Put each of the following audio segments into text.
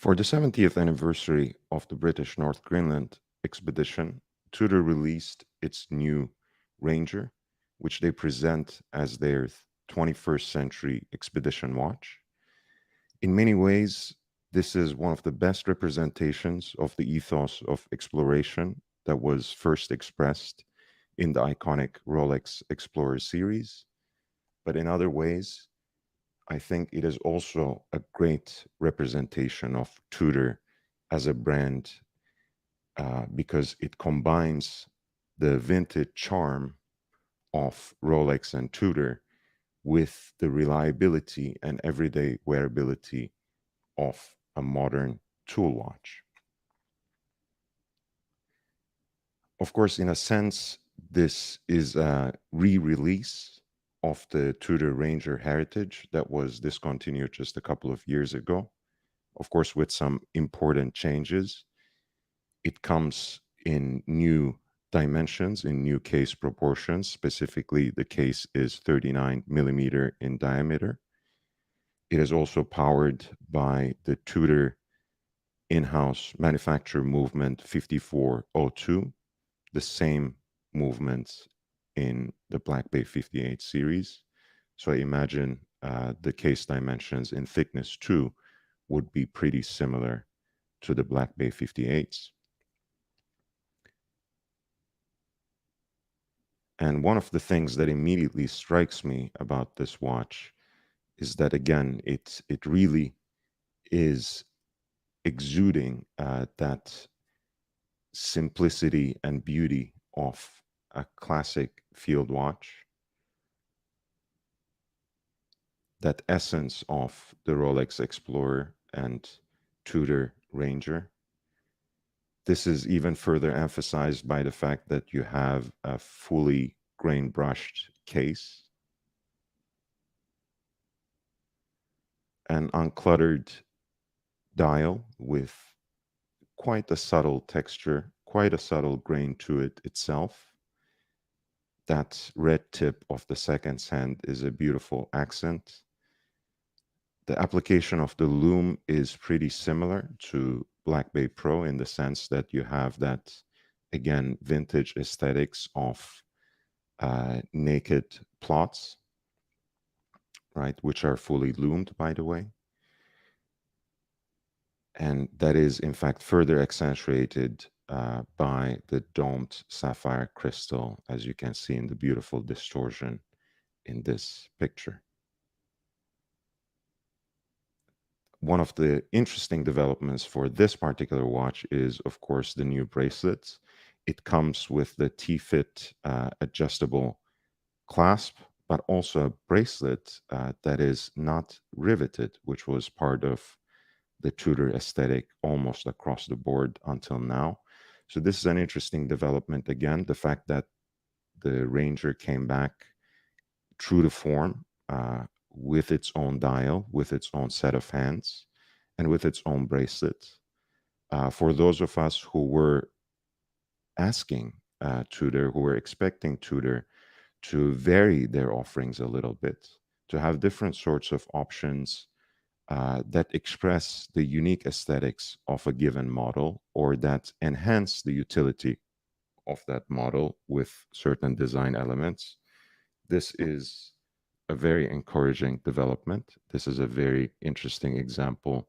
For the 70th anniversary of the British North Greenland expedition, Tudor released its new Ranger, which they present as their 21st century expedition watch. In many ways, this is one of the best representations of the ethos of exploration that was first expressed in the iconic Rolex Explorer series. But in other ways, I think it is also a great representation of Tudor as a brand because it combines the vintage charm of Rolex and Tudor with the reliability and everyday wearability of a modern tool watch. Of course, in a sense, this is a re-release of the Tudor Ranger heritage that was discontinued just a couple of years ago. Of course, with some important changes. It comes in new dimensions, in new case proportions. Specifically, the case is 39 millimeter in diameter. It is also powered by the Tudor in-house manufacture movement 5402, the same movements in the Black Bay 58 series. So I imagine the case dimensions in thickness too would be pretty similar to the Black Bay 58s. And one of the things that immediately strikes me about this watch is that, again, it really is exuding that simplicity and beauty of a classic field watch, that essence of the Rolex Explorer and Tudor Ranger. This is even further emphasized by the fact that you have a fully grain brushed case, an uncluttered dial with quite a subtle texture, quite a subtle grain to it itself. That red tip of the seconds hand is a beautiful accent. The application of the loom is pretty similar to Black Bay Pro in the sense that you have that, again, vintage aesthetics of naked plots, right, which are fully loomed, by the way. And that is, in fact, further accentuated by the domed sapphire crystal, as you can see in the beautiful distortion in this picture. One of the interesting developments for this particular watch is, of course, the new bracelets. It comes with the T-Fit adjustable clasp, but also a bracelet that is not riveted, which was part of the Tudor aesthetic almost across the board until now. So this is an interesting development. Again, the fact that the Ranger came back true to form with its own dial, with its own set of hands, and with its own bracelet. For those of us who were asking Tudor, who were expecting Tudor to vary their offerings a little bit, to have different sorts of options that express the unique aesthetics of a given model or that enhance the utility of that model with certain design elements. This is a very encouraging development. This is a very interesting example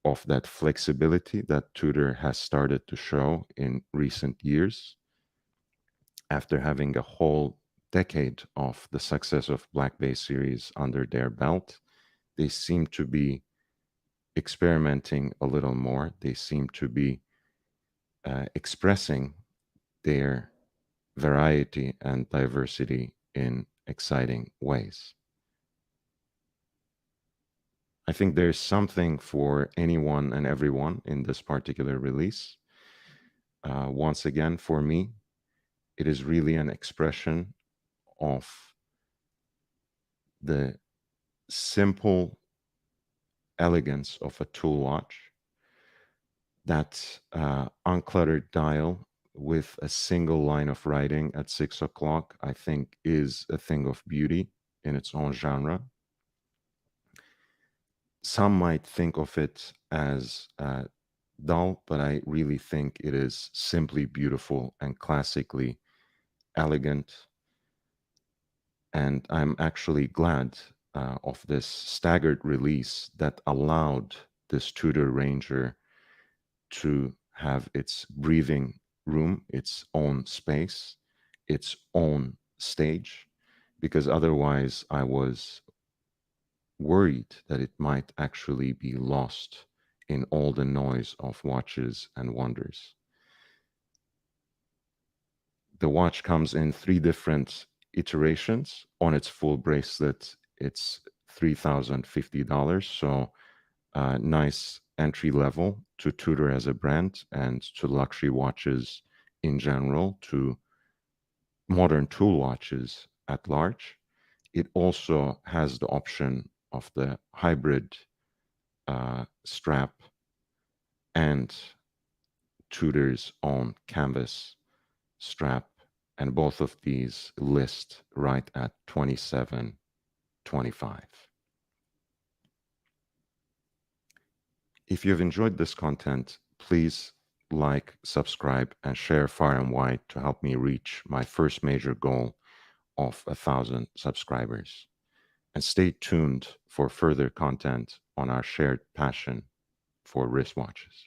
of that flexibility that Tudor has started to show in recent years. After having a whole decade of the success of Black Bay series under their belt, they seem to be experimenting a little more. They seem to be expressing their variety and diversity in exciting ways. I think there's something for anyone and everyone in this particular release. Once again, for me, it is really an expression of the simple elegance of a tool watch, that uncluttered dial with a single line of writing at 6 o'clock, I think is a thing of beauty in its own genre. Some might think of it as dull, but I really think it is simply beautiful and classically elegant. And I'm actually glad of this staggered release that allowed this Tudor Ranger to have its breathing room, its own space, its own stage, because otherwise I was worried that it might actually be lost in all the noise of watches and wonders. The watch comes in 3 different iterations. On its full bracelet, it's $3,050. So nice entry level to Tudor as a brand and to luxury watches in general, to modern tool watches at large. It also has the option of the hybrid strap and Tudor's own canvas strap, and both of these list right at 27.25. If you've enjoyed this content, please like, subscribe, and share far and wide to help me reach my first major goal of 1,000 subscribers. And stay tuned for further content on our shared passion for wristwatches.